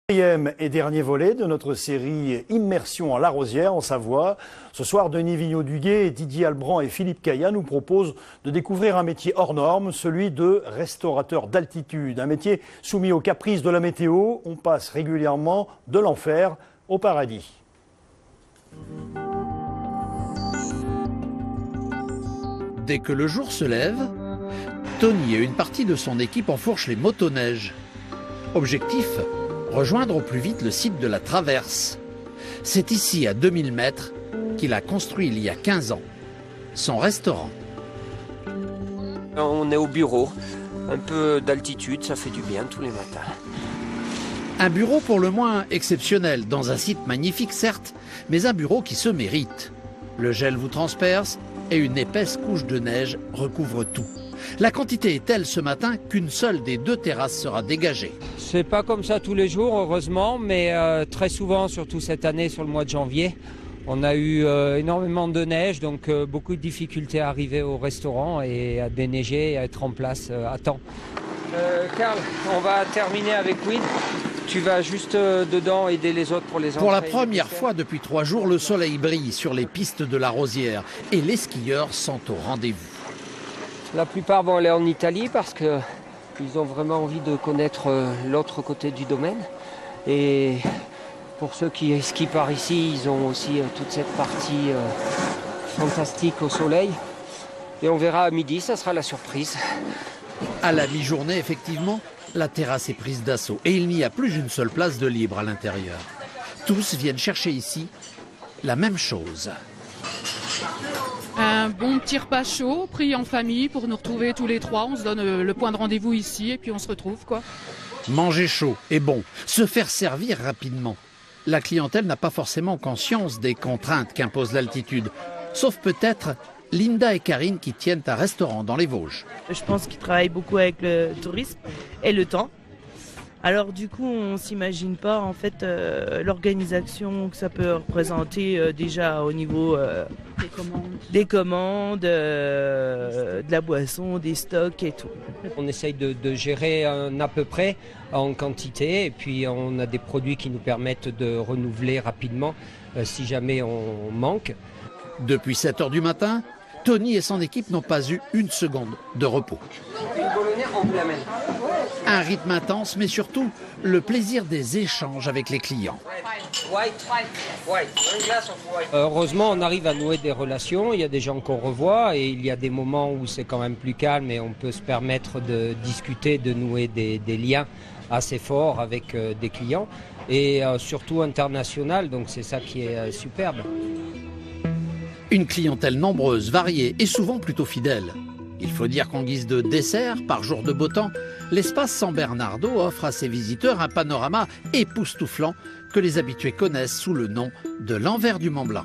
Quatrième et dernier volet de notre série Immersion en Larosière en Savoie. Ce soir, Denis Vignaud-Duguet, Didier Albrand et Philippe Caillat nous proposent de découvrir un métier hors norme, celui de restaurateur d'altitude. Un métier soumis aux caprices de la météo. On passe régulièrement de l'enfer au paradis. Dès que le jour se lève, Tony et une partie de son équipe enfourchent les motoneiges. Objectif, rejoindre au plus vite le site de la Traverse. C'est ici, à 2000 mètres, qu'il a construit il y a 15 ans son restaurant. On est au bureau, un peu d'altitude, ça fait du bien tous les matins. Un bureau pour le moins exceptionnel, dans un site magnifique certes, mais un bureau qui se mérite. Le gel vous transperce et une épaisse couche de neige recouvre tout. La quantité est telle ce matin qu'une seule des deux terrasses sera dégagée. C'est pas comme ça tous les jours, heureusement, mais très souvent, surtout cette année, sur le mois de janvier, on a eu énormément de neige, donc beaucoup de difficultés à arriver au restaurant et à déneiger et à être en place à temps. Karl, on va terminer avec Win. Tu vas juste dedans aider les autres pour les entrées. Pour la première fois depuis 3 jours, le soleil brille sur les pistes de la Rosière et les skieurs sont au rendez-vous. La plupart vont aller en Italie parce qu'ils ont vraiment envie de connaître l'autre côté du domaine. Et pour ceux qui skient par ici, ils ont aussi toute cette partie fantastique au soleil. Et on verra à midi, ça sera la surprise. À la mi-journée, effectivement, la terrasse est prise d'assaut et il n'y a plus une seule place de libre à l'intérieur. Tous viennent chercher ici la même chose. Un bon petit repas chaud, pris en famille pour nous retrouver tous les trois. On se donne le point de rendez-vous ici et puis on se retrouve, quoi. Manger chaud et bon, se faire servir rapidement. La clientèle n'a pas forcément conscience des contraintes qu'impose l'altitude, sauf peut-être Linda et Karine qui tiennent un restaurant dans les Vosges. Je pense qu'ils travaillent beaucoup avec le tourisme et le temps. Alors du coup, on ne s'imagine pas en fait l'organisation que ça peut représenter déjà au niveau des commandes, de la boisson, des stocks et tout. On essaye de gérer à peu près en quantité et puis on a des produits qui nous permettent de renouveler rapidement si jamais on manque. Depuis 7 h du matin, Tony et son équipe n'ont pas eu une seconde de repos. Un rythme intense, mais surtout le plaisir des échanges avec les clients. Heureusement, on arrive à nouer des relations. Il y a des gens qu'on revoit et il y a des moments où c'est quand même plus calme et on peut se permettre de discuter, de nouer des liens assez forts avec des clients et surtout international. Donc c'est ça qui est superbe. Une clientèle nombreuse, variée et souvent plutôt fidèle. Il faut dire qu'en guise de dessert, par jour de beau temps, l'espace San Bernardo offre à ses visiteurs un panorama époustouflant que les habitués connaissent sous le nom de l'envers du Mont Blanc.